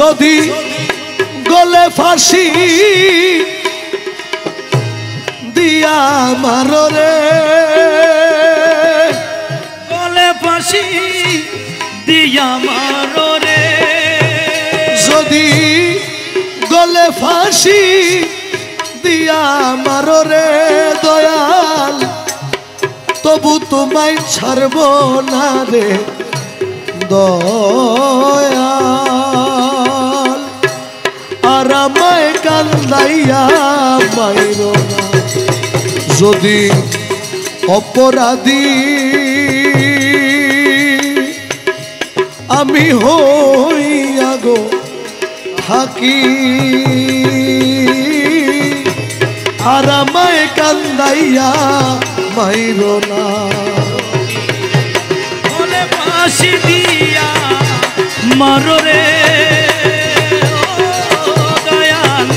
যদি গলে ফাঁসি দিয়া মারো রে, গলে ফাঁসি দিয়া মারো রে, যদি গলে ফাঁসি দিয়া মারো রে দয়াল, তবু তোমায় ছাড়ব না রে দয়াল। আর আমায় কান্দাইয়া মাইরো না, যদি অপরাধী আমি হইয়া গো থাকি। আর আমায় কান্দাইয়া মাইরো না, গলে ফাঁসি দিয়া মারো রে দয়াল,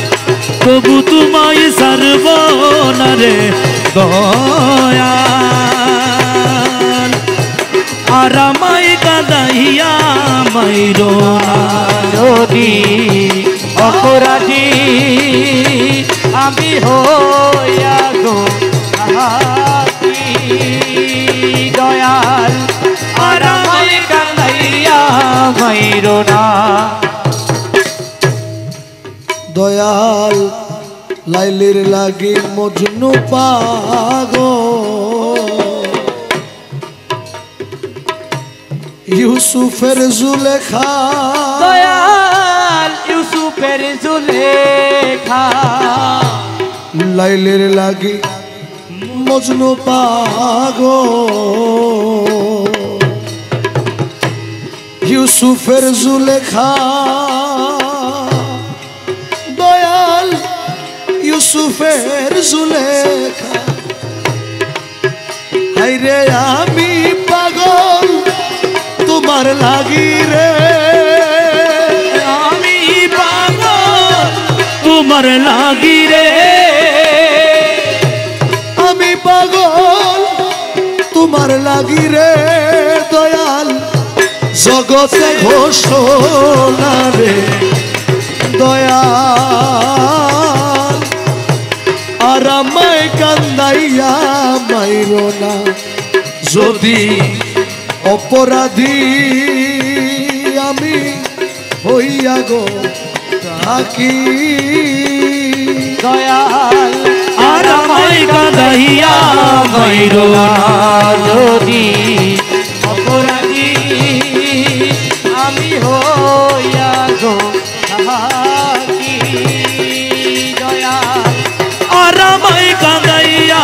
তবু তোমায় ছাড়ব না রে দয়াল। আর আমায় কাঁদাইয়া মাইরো না, যদি অপরাধী আমি হইয়া গো থাকি দয়াল। আর আমায় কান্দাইয়া মাইরো না। দয়াল লাইলির লাগি মজনু পাগল, ইউসুফের জুলেখা দয়াল ইউসুফের জুলেখা, লাইলির লাগি মজনু পাগল, ইউসুফের জুলেখা দয়াল ইউসুফের জুলেখা। হাইরে আমি পাগল তোমার লাগি রে, আমি পাগল তোমার লাগি রে, আমি পাগল তোমার লাগি রে দয়াল। জগতে ঘোষণা রে দয়াল, আর আমায় কান্দাইয়া মাইরো না, যদি অপরাধী আমি হইয়া গো থাকি দয়াল। আর আমায় কাঁদাইয়া মাইরো না, যদি অপরাধী আমি হইয়া গো থাকি দয়াল। আর আমায় কাঁদাইয়া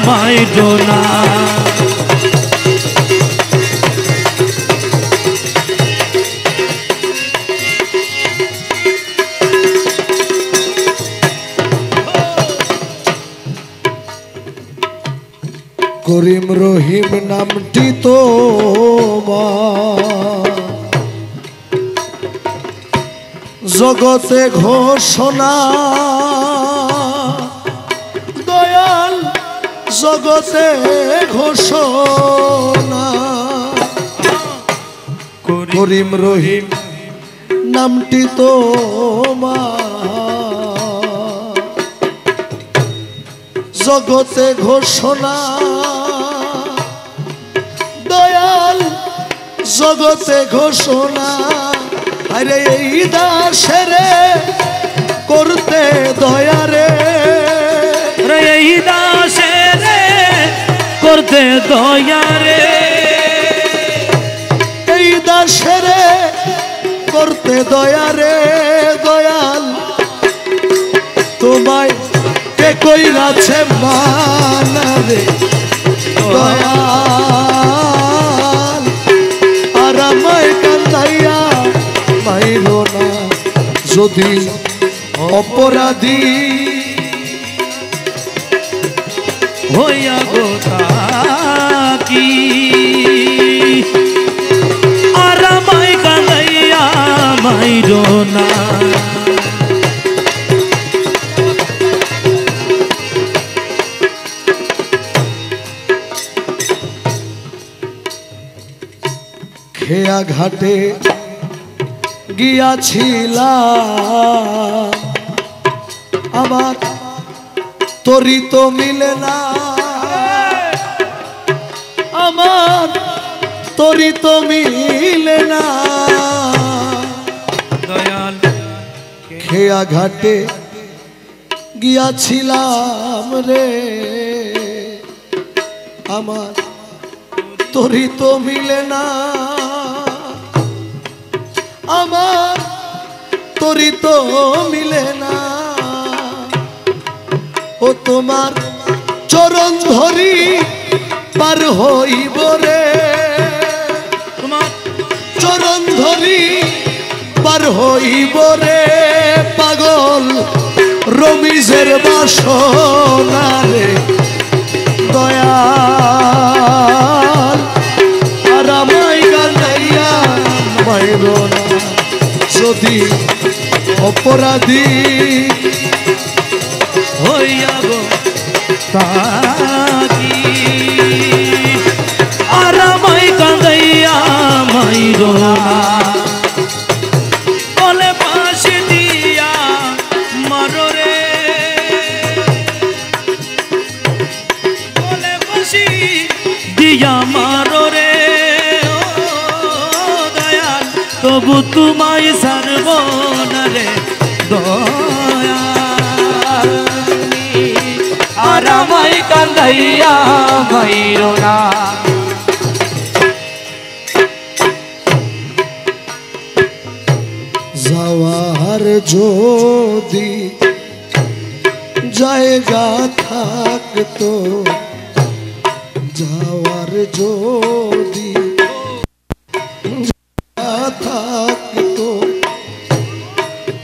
মাইরো না। করিম রহিম নামটি তো জগতে ঘোষণা দয়াল, জগতে ঘোষণা। করিম রহিম নামটি তো জগতে ঘোষণা দয়াল, জগতে ঘোষণা। আরে এই দাসেরে করতে দয়ারে, এই দাসেরে করতে দয়ারে, এই দাসেরে করতে দয়ারে দয়াল। তোমায় কে কইরাছে মানা রে দয়াল, আর আমায় কান্দাইয়া মাইরো না, যদি অপরাধী হইয়া গো থাকি। আর আমায় কাঁদাইয়া মাইরো না, খেয়া ঘাটে গিয়াছিলাম আমার তোরই তো মিলে না, আমার তোরই তো মিলে না। দয়াল খেয়া ঘাটে গিয়াছিলাম রে, আমার তোরই তো মিলে না, আমার তোরই তো মিলে না। ও তোমার চরণ ধরি পার হইব রে, তোমার চরণ ধরি পার হইব রে, পাগল রমিজের বাসনা রে দয়াল। আর আমায় কান্দাইয়া মাইরো না, যদি অপরাধী হইয়া গো তাকি। আর আমায় কাঁদাইয়া মাইরো না, বলে ফাঁসি দিয়া মারো রে, বলে ফাঁসি দিয়া মারো রে। ও দয়াল তবু তোমায় ছাড়ব না রে দয়াল। আর আমায় কান্দাইয়া মাইরো না, যাওয়ার যদি জায়গা থাকতো, যাওয়ার যদি জায়গা থাকতো,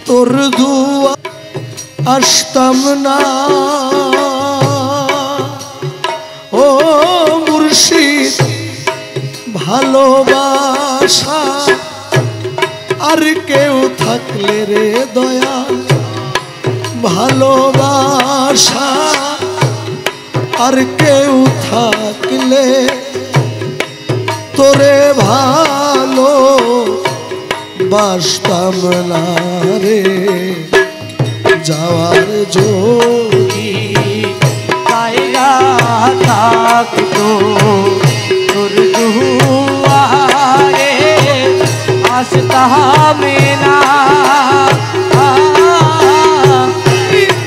তোর দুয়া আসতাম না। ও মুর্শিদ ভালোবাসা আর কেউ থাকলে রে দয়াল, ভালোবাসা আর কেউ থাকলে তোরে ভালো বাসতাম না রে। যাওয়ার যদি জায়গা থাকতো, তোর দুয়ারে আসতাম না।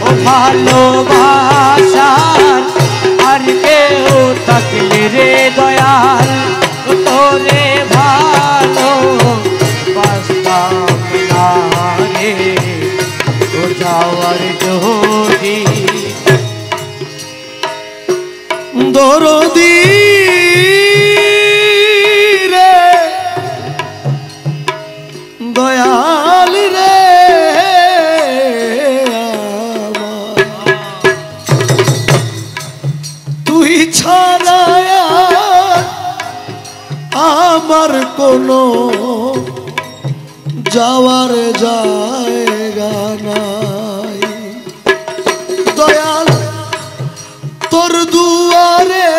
ও ভালোবাসার আর কেউ থাকলে রে দয়াল, তোরে ভালো বাসতাম না রে। ও যাওয়ার যদি দরদি রে দয়াল রে, তুই ছাড়া আমার কোনো যাওয়ার জায়গা নাই দয়াল। তোর দুয়ারে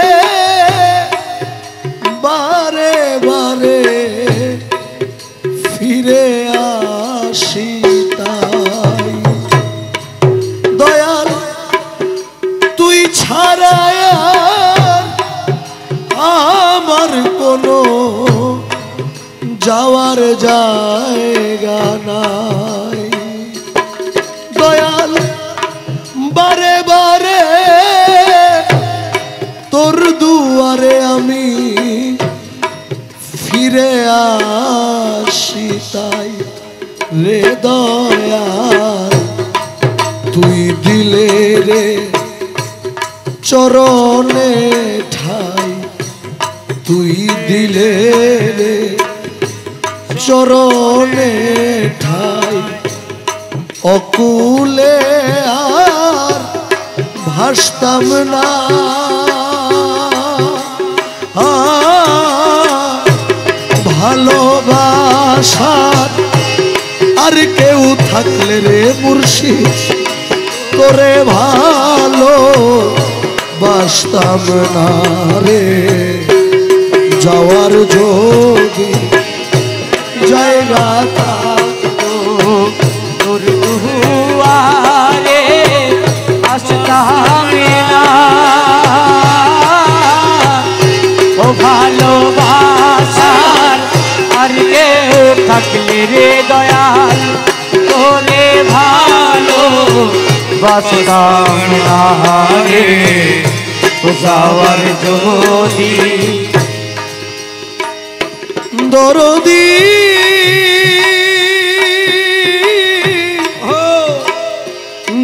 বারে বারে ফিরে আসি তাই দয়াল, তুই ছাড়া আমার কোনো যাওয়ার জায়গা নাই দয়াল। বারে বারে তোর দুয়ারে আমি ফিরে আসি তাই রে দয়াল। তুই দিলে রে চরণে ঠাই, তুই দিলে রে চরণে ঠাই, অকুলে আর ভাসতাম না। ভালোবাসার আর কেউ থাকলে রে মুর্শিদ তোরে ভালো বাসতাম না রে। যাওয়ার যদি জায়গা থাক তোর দুয়ারে আসতাম না ও ভালোবাসার আর কেউ থাকলে রে দয়াল তোরে ভালো বাসতাম না রে ও যাওয়ার যদি দরদি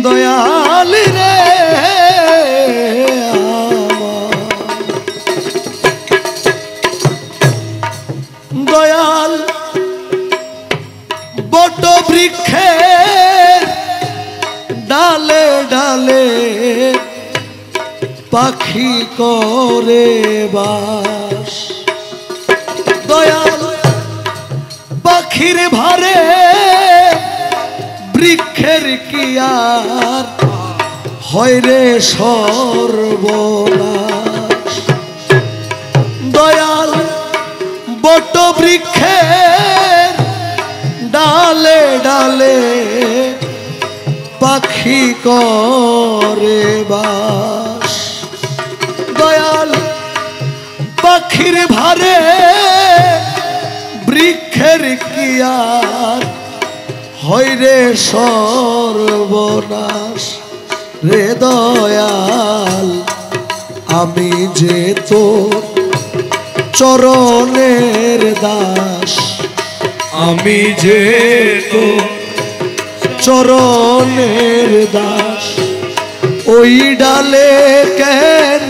দয়াল রে দয়াল বট বৃক্ষের ডালে ডালে পাখি করে বাস দয়াল পাখির ভারে বৃক্ষের কি আর হয় রে সর্বনাশ দয়াল বট বৃক্ষের ডালে ডালে পাখি করে বাস দয়াল পাখির ভারে বৃক্ষের কি আর হয় রে সর্বনাশ রে দয়াল আমি যে তোর চরণের দাস আমি যে তোর চরণের দাস ওই ডালে কেন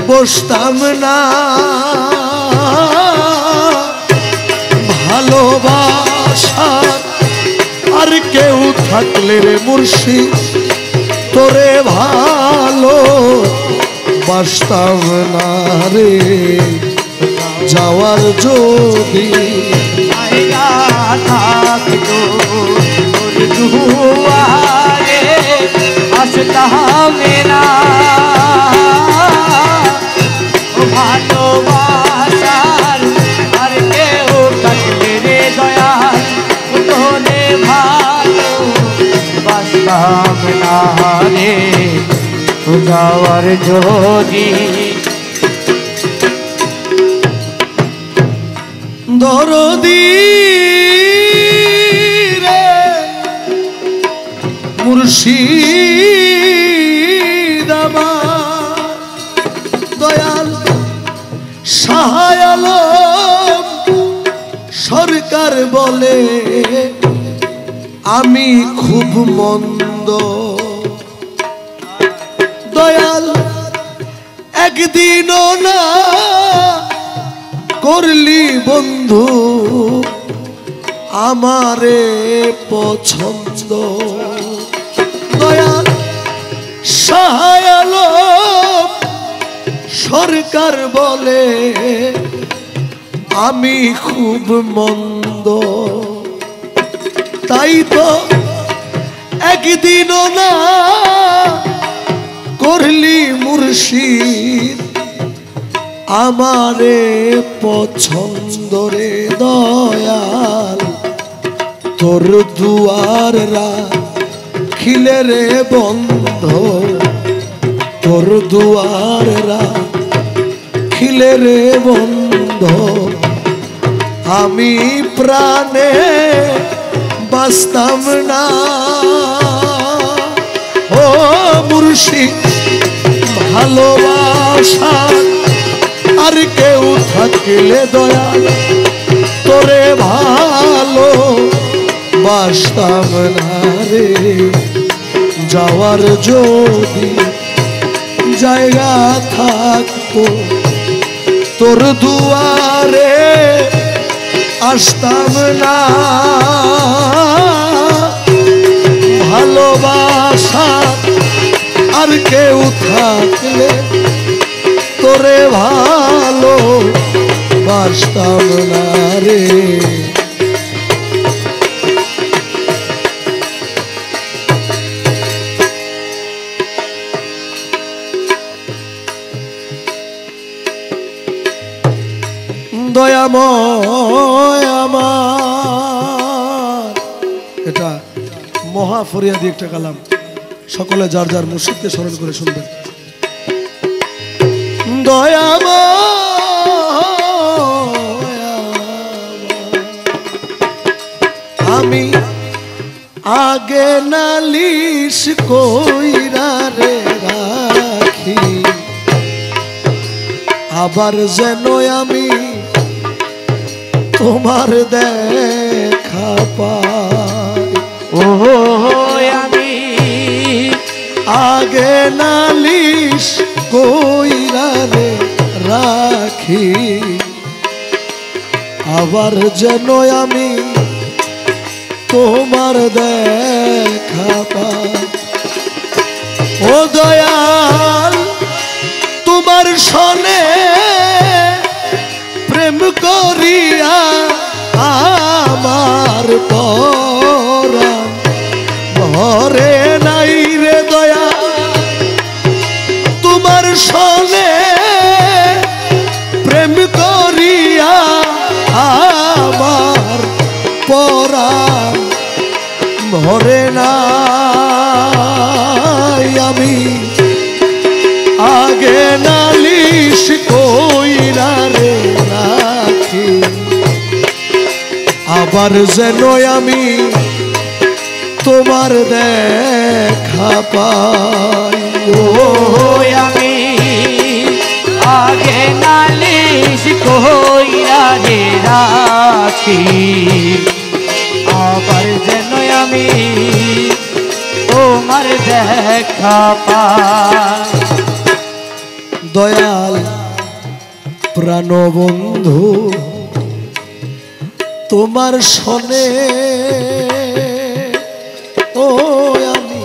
বসতাম না ভালোবাসা আর কেউ থাকলে রে মুর্শিদ তোরে ভালো বাসতাম না রে যাওয়ার যদি জায়গা থাকতো তোর দুয়ারে আসতাম না ও ভালোবাসার আর কেউ থাকলে রে দয়াল তোরে ভালো বাসতাম না রে ও যাওয়ার যদি দরদি রে মুর্শিদ আমার দয়াল শাহ আলম সরকার বলে আমি খুব মন্দ দয়াল একদিনও না করলি বন্ধু আমারে পছন্দ দয়াল শাহ আলম সরকার বলে আমি খুব মন্দ তাই তো একদিনও না করলি মুর্শিদ আমারে পছন্দ রে দয়াল তোর দুয়াররা খিলে রে বন্ধ তোর দুয়াররা খিলে রে বন্ধ আমি প্রাণে বাসতাম না ও মুর্শিদ ভালোবাসা আর কেউ থাকলে দয়াল তোরে ভালো বাসতাম না রে যাওয়ার যদি জায়গা থাকতো তোর দুয়ারে আসতাম না ভালোবাসা আর কেউ থাকলে তোরে ভালো বাসতাম না রে দয়াময় আমার মহা ফরিয়াদি একটা কালাম, সকলে যার যার মুর্শিদকে স্মরণ করে শুনবেন। আমি আগে নালিশ কইরা রে রাখি, আবার যেন আমি তোমার দেখা পাই। ও আমি আগে নালিশ কইরা রে রাখি, আবার যেন আমি তোমার দেখা পাই। ও দয়াল তোমার সনে প্রেম করিয়া আমার পরাণ ভরে নাই রে দয়া, তোমার সনে প্রেম করিয়া আমার পরাণ ভরে নাই। আমি আগে নালিশ কইরা রে রাখি, আবার যেন আমি তোমার দেখা পাই। ও আমি আগে নালিশ কইরা রে রাখি, আবার যেন আমি তোমার দেখা পাই। দয়াল প্রাণবন্ধু তোমার সনে ও আমি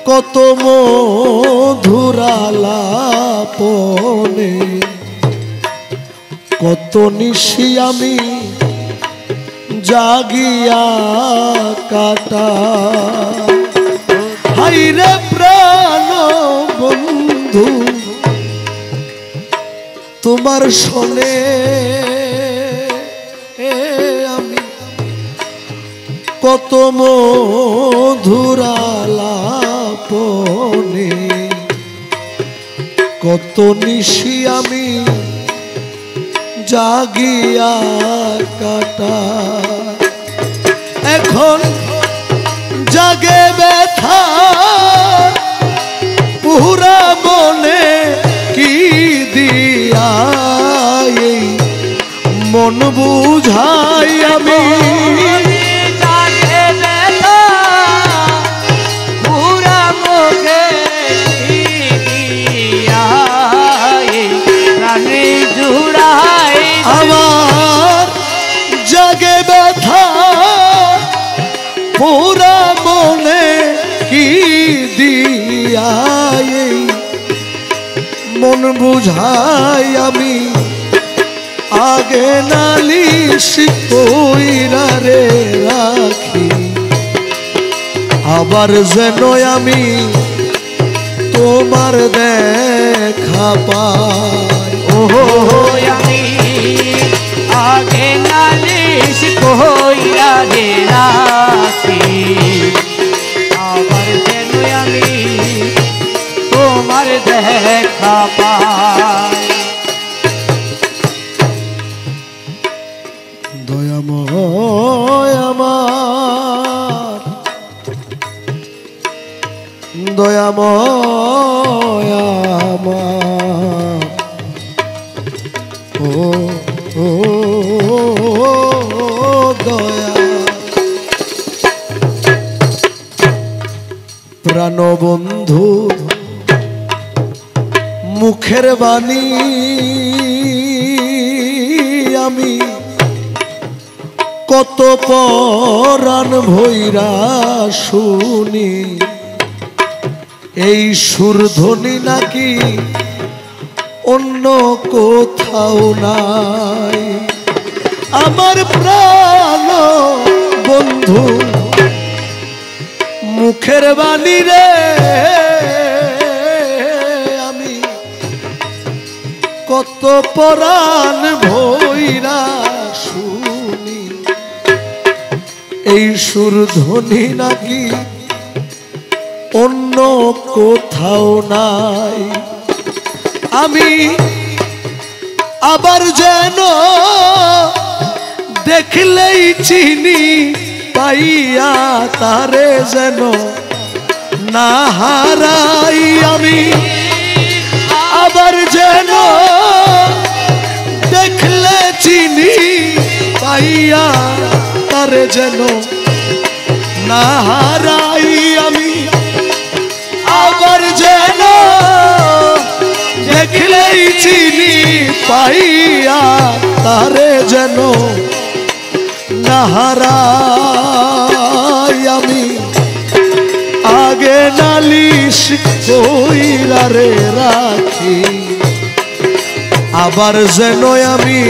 কত মধুরালাপনে, কত নিশি আমি জাগিয়া কাটা। হাইরে প্রাণ বন্ধু তোমার সনে আমি কত মধুরালাপনে, কত নিশি আমি জাগিয়া কাটা। এখন জাগে ব্যথা পুরা মনে কি দিয়া এই মন বুঝাই আমি। আমার জাগে ব্যথা পুরা মনে কি দিয়া এই মন বুঝাই আমি। আগে নালিশ কইরা রে রাখি, আবার যেন আমি তোমার দেখা পাই। ও আমি আগে নালিশ কইরা রে রাখি, আবার যেন আমি তোমার দেখা পাই। দয়াময় আমার, দয়াময় আমার, ও ও দয়া প্রাণবন্ধু মুখের বাণী আমি কত পরাণ ভৈরা শুনি, এই সুরধ্বনি নাকি অন্য কোথাও নাই। আমার প্রাণ বন্ধু মুখের বাণী রে আমি কত পরাণ ভৈরা শুনি, এই সুর ধ্বনি নাকি অন্য কোথাও নাই। আমি আবার যেন দেখলেই চিনি পাইয়া তারে যেন না হারাই। আমি আবার যেন দেখলে চিনি পাইয়া তারে যেন না হারাই। আমি আবার যেন দেখলেই চিনি পাইয়া তারে যেন না হারাই। আমি আগে নালিশ কইরা রে রাখি, আবার যেন আমি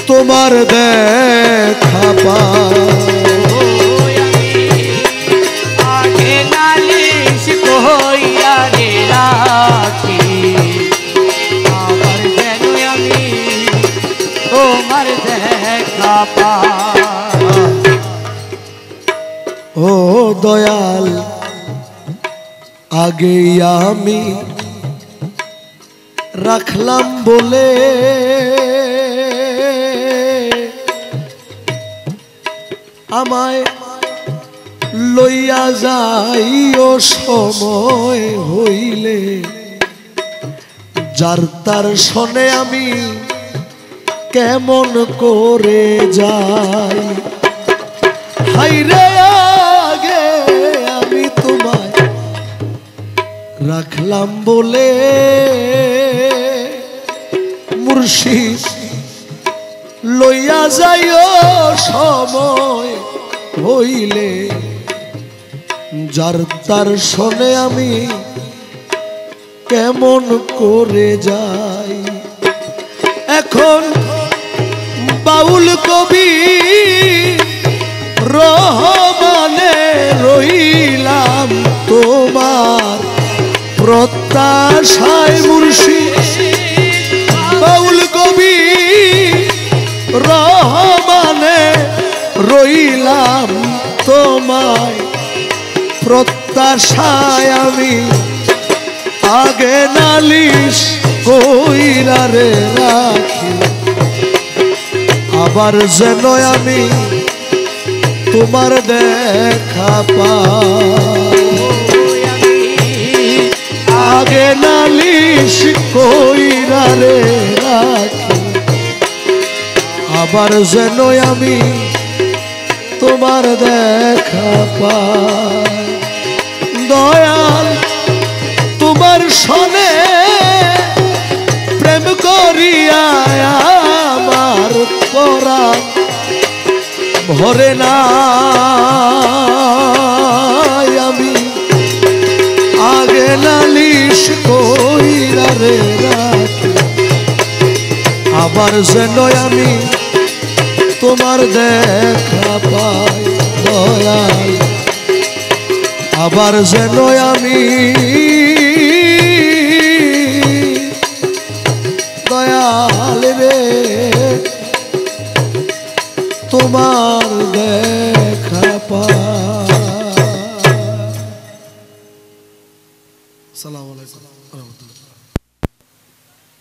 তোমার দেখা পাই। আগে নালিশ কইরা রে রাখি, আবার যেন আমি তোমার দেখা পাই। ও দয়াল, আগে আমি রাখলাম বলে আমায় লইয়া যাইও সময় হইলে, যার তার শোনে আমি কেমন করে যাই। হাইরে আগে আমি তোমায় রাখলাম বলে মুর্শিদ লইয়া যাইও সময় হইলে, যার তার শোনে আমি কেমন করে যাই। এখন বাউল কবি রহমানে রইলাম তোমার প্রত্যাশায়। মুর্শিদ বাউল কবি রহমানে রইলাম তোমায় প্রত্যাশায়। আমি আগে নালিশ কইরা রে রাখি, আবার যেন আমি তোমার দেখা পাই। আগে নালিশ কইরা রে রাখি, আবার যেন আমি তোমার দেখা পাই। দয়াল, তোমার শোনে প্রেম করিয়া আমার পরাণ ভরে না। আমি আগে নালিশ কইরা রে রাখি, আবার যেন আমি তোমার দেখা পাই। দয়াল, আবার যেন আমি দয়াল রে তোমার দেখা পাই। আসসালামু আলাইকুম।